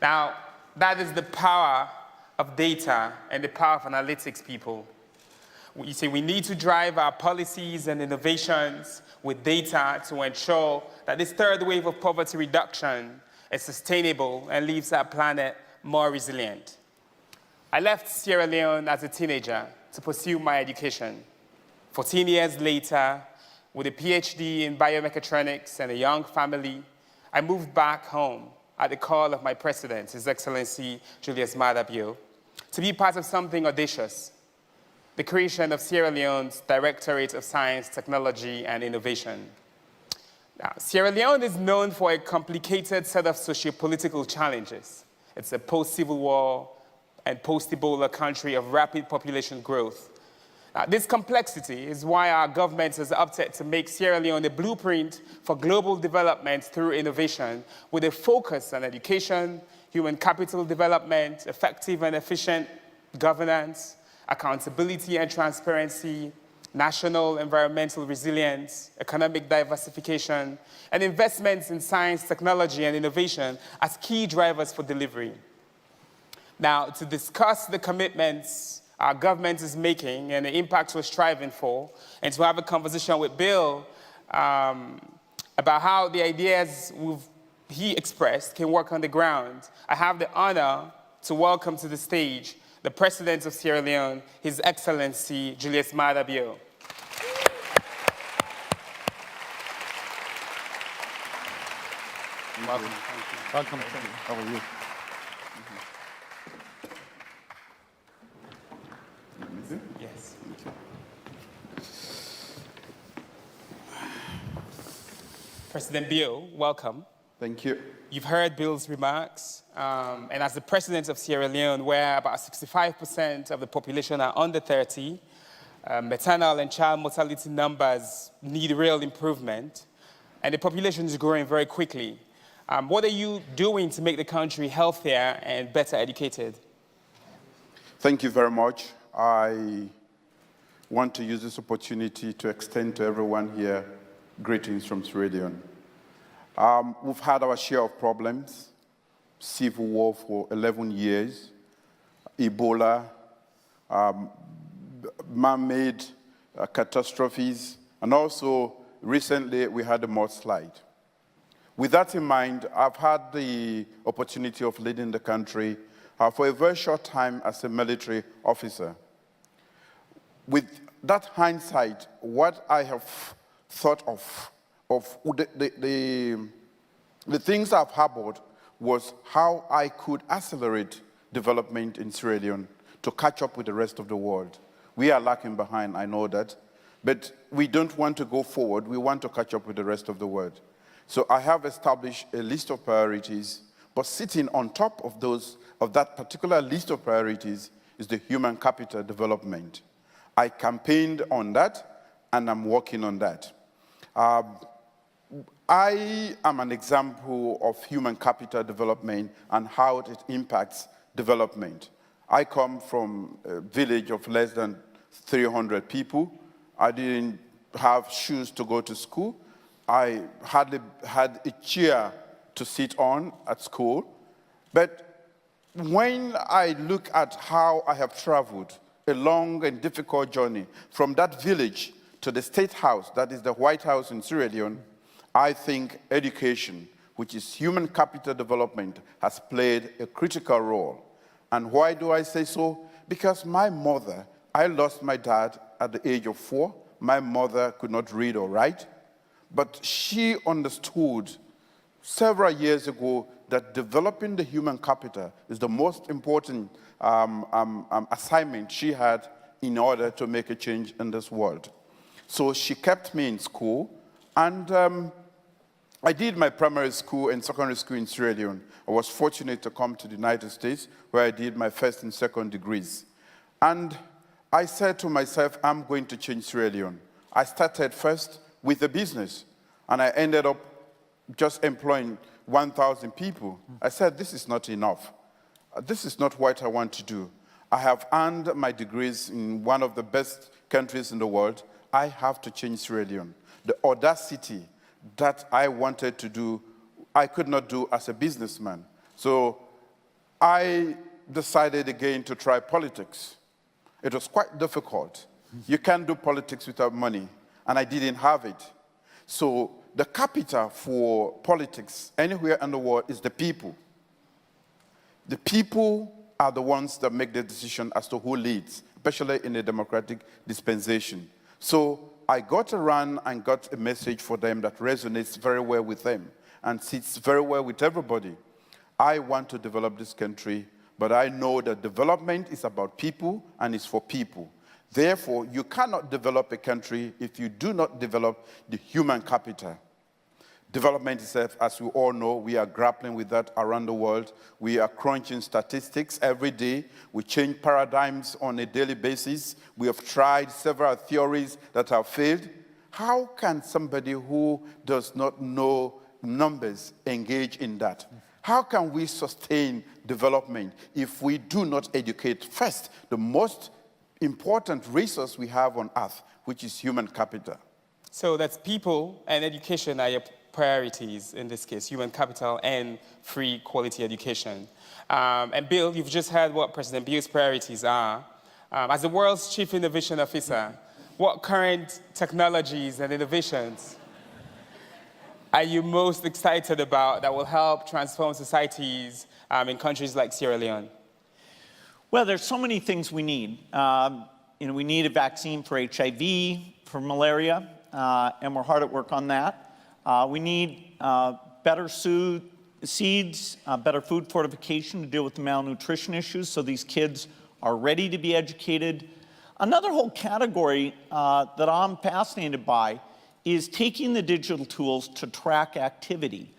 Now, that is the power of data and the power of analytics, people. You see, we need to drive our policies and innovations with data to ensure that this third wave of poverty reduction is sustainable and leaves our planet more resilient. I left Sierra Leone as a teenager to pursue my education. 14 years later, with a PhD in biomechatronics and a young family, I moved back home at the call of my president, His Excellency Julius Maada, to be part of something audacious, the creation of Sierra Leone's Directorate of Science, Technology, and Innovation. Now, Sierra Leone is known for a complicated set of socio-political challenges. It's a post-Civil War and post-Ebola country of rapid population growth. Now, this complexity is why our government has opted to make Sierra Leone a blueprint for global development through innovation, with a focus on education, human capital development, effective and efficient governance, accountability and transparency, national environmental resilience, economic diversification, and investments in science, technology, and innovation as key drivers for delivery. Now, to discuss the commitments our government is making and the impact we're striving for, and to have a conversation with Bill about how the ideas he expressed can work on the ground, I have the honor to welcome to the stage the President of Sierra Leone, His Excellency Julius Maada. Welcome. Welcome. How are you? Yes. President Bill, welcome. Thank you. You've heard Bill's remarks, and as the president of Sierra Leone, where about 65% of the population are under 30, maternal and child mortality numbers need real improvement, and the population is growing very quickly. What are you doing to make the country healthier and better educated? Thank you very much. I want to use this opportunity to extend to everyone here greetings from Sierra Leone. We've had our share of problems, civil war for 11 years, Ebola, man-made catastrophes, and also recently we had a mudslide. With that in mind, I've had the opportunity of leading the country for a very short time as a military officer. With that hindsight, what I have thought of the things I've harbored was how I could accelerate development in Sierra Leone to catch up with the rest of the world. We are lagging behind, I know that, but we don't want to go forward, we want to catch up with the rest of the world. So I have established a list of priorities, but sitting on top of that particular list of priorities is the human capital development. I campaigned on that, and I'm working on that. I am an example of human capital development and how it impacts development. I come from a village of less than 300 people. I didn't have shoes to go to school. I hardly had a chair to sit on at school. But when I look at how I have traveled a long and difficult journey from that village to the State House, that is the White House in Sierra Leone, I think education, which is human capital development, has played a critical role. And why do I say so? Because my mother, I lost my dad at the age of 4. My mother could not read or write, but she understood several years ago that developing the human capital is the most important assignment she had in order to make a change in this world. So she kept me in school, and I did my primary school and secondary school in Sierra Leone. I was fortunate to come to the United States, where I did my first and second degrees. And I said to myself, I'm going to change Sierra Leone. I started first with a business, and I ended up just employing 1,000 people. I said, this is not enough. This is not what I want to do. I have earned my degrees in one of the best countries in the world. I have to change Sierra Leone. The audacity that I wanted to do, I could not do as a businessman. So I decided again to try politics. It was quite difficult. You can't do politics without money, and I didn't have it. So the capital for politics anywhere in the world is the people. The people are the ones that make the decision as to who leads, especially in a democratic dispensation. So I got around and got a message for them that resonates very well with them and sits very well with everybody. I want to develop this country, but I know that development is about people and it's for people. Therefore, you cannot develop a country if you do not develop the human capital. Development itself, as we all know, we are grappling with that around the world. We are crunching statistics every day. We change paradigms on a daily basis. We have tried several theories that have failed. How can somebody who does not know numbers engage in that? How can we sustain development if we do not educate first the most important resource we have on earth, which is human capital? So that's people and education are your priorities in this case, human capital and free quality education. And Bill, you've just heard what President Bill's priorities are. As the world's chief innovation officer, what current technologies and innovations are you most excited about that will help transform societies in countries like Sierra Leone? Well, there's so many things we need. We need a vaccine for HIV, for malaria, and we're hard at work on that. We need better seeds, better food fortification to deal with the malnutrition issues so these kids are ready to be educated. Another whole category that I'm fascinated by is taking the digital tools to track activity.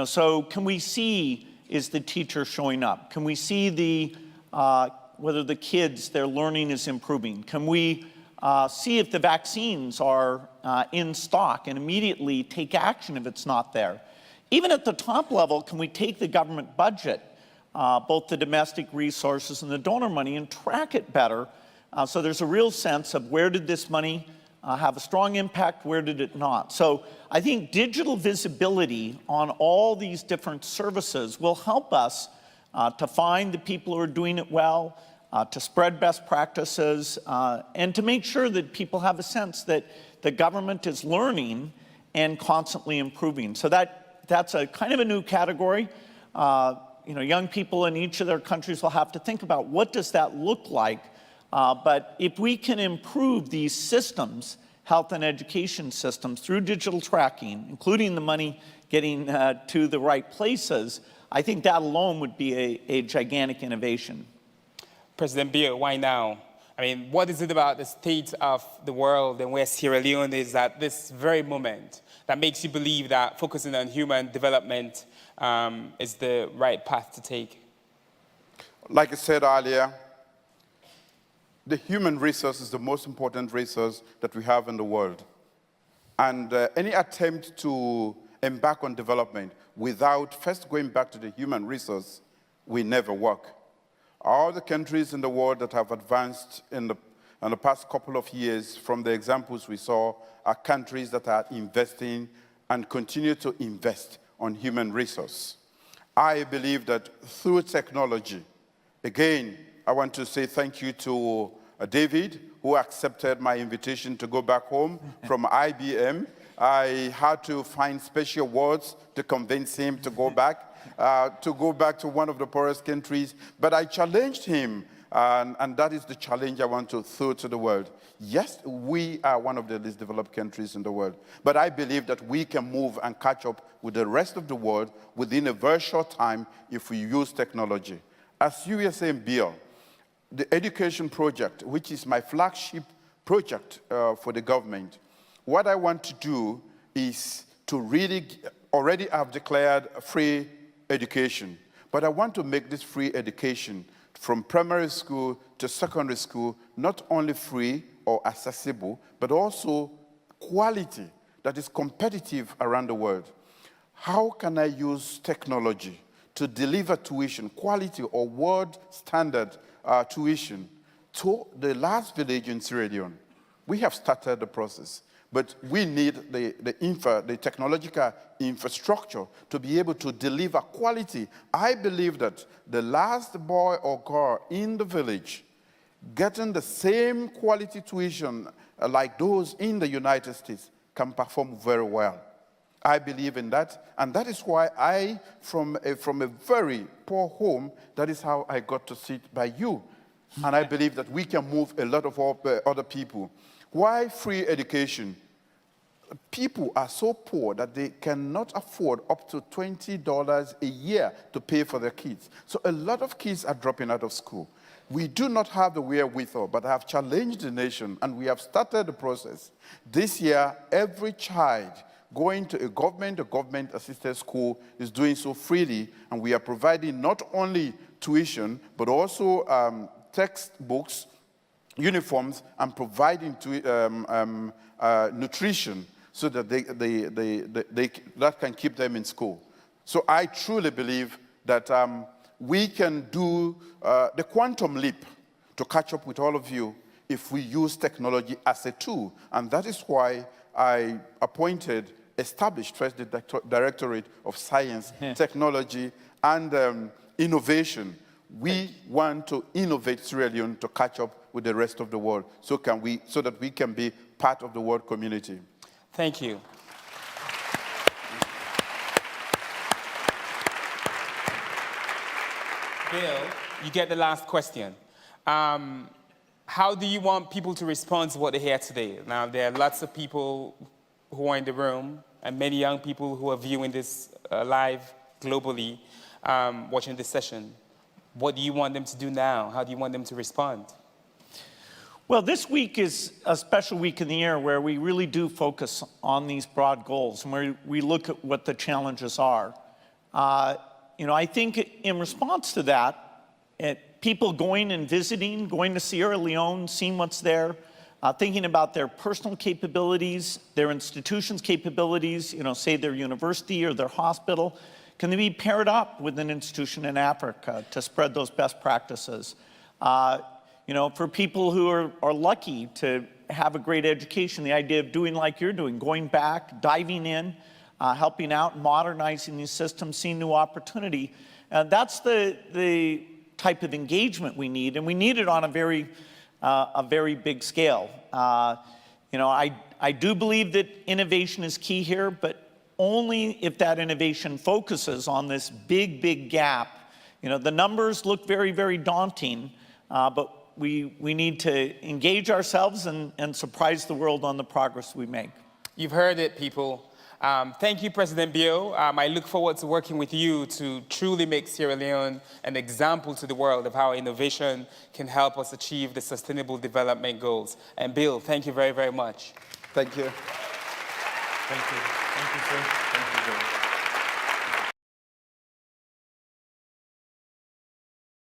So can we see, is the teacher showing up? Can we see whether the kids, their learning is improving? Can we see if the vaccines are in stock and immediately take action if it's not there? Even at the top level, can we take the government budget, both the domestic resources and the donor money, and track it better so there's a real sense of where did this money have a strong impact, where did it not? So I think digital visibility on all these different services will help us to find the people who are doing it well, to spread best practices, and to make sure that people have a sense that the government is learning and constantly improving. So that's a kind of a new category. Young people in each of their countries will have to think about what does that look like. But if we can improve these systems, health and education systems, through digital tracking, including the money getting to the right places, I think that alone would be a gigantic innovation. President Bill, why now? I mean, what is it about the state of the world and where Sierra Leone is at this very moment that makes you believe that focusing on human development is the right path to take? Like I said earlier, the human resource is the most important resource that we have in the world. And any attempt to embark on development without first going back to the human resource will never work. All the countries in the world that have advanced in the past couple of years, from the examples we saw, are countries that are investing and continue to invest on human resource. I believe that through technology, again, I want to say thank you to David, who accepted my invitation to go back home from IBM. I had to find special words to convince him to go back to one of the poorest countries. But I challenged him, and that is the challenge I want to throw to the world. Yes, we are one of the least developed countries in the world, but I believe that we can move and catch up with the rest of the world within a very short time if we use technology. As you were saying, Bill, the education project, which is my flagship project for the government, what I want to do is to really, already I've declared free education, but I want to make this free education from primary school to secondary school not only free or accessible, but also quality that is competitive around the world. How can I use technology to deliver tuition, quality or world standard tuition to the last village in Sierra Leone? We have started the process, But we need the technological infrastructure to be able to deliver quality. I believe that the last boy or girl in the village getting the same quality tuition like those in the United States can perform very well. I believe in that, and that is why I, from a very poor home, that is how I got to sit by you. And I believe that we can move a lot of other people. Why free education? People are so poor that they cannot afford up to $20 a year to pay for their kids. So a lot of kids are dropping out of school. We do not have the wherewithal, but I have challenged the nation, and we have started the process. This year, every child going to a government-assisted school is doing so freely, and we are providing not only tuition, but also textbooks, uniforms, and providing nutrition so that that can keep them in school. So I truly believe that we can do the quantum leap to catch up with all of you if we use technology as a tool. And that is why I established first the Directorate of Science, Technology, and Innovation. We want to innovate Sierra Leone to catch up with the rest of the world, so that we can be part of the world community. Thank you. Bill, you get the last question. How do you want people to respond to what they hear today? Now, there are lots of people who are in the room, and many young people who are viewing this live globally, watching this session. What do you want them to do now? How do you want them to respond? Well, this week is a special week in the year where we really do focus on these broad goals and where we look at what the challenges are. I think in response to that, people going and visiting, going to Sierra Leone, seeing what's there, thinking about their personal capabilities, their institution's capabilities, say their university or their hospital, can they be paired up with an institution in Africa to spread those best practices? For people who are lucky to have a great education, the idea of doing like you're doing, going back, diving in, helping out, modernizing these systems, seeing new opportunity. That's the type of engagement we need, and we need it on a very big scale. I do believe that innovation is key here, but only if that innovation focuses on this big gap. The numbers look very, very daunting, but we need to engage ourselves and surprise the world on the progress we make. You've heard it, people. Thank you, President Bio. I look forward to working with you to truly make Sierra Leone an example to the world of how innovation can help us achieve the Sustainable Development Goals. And Bill, thank you very, very much. Thank you. Thank you. Thank you, sir. Thank you, sir.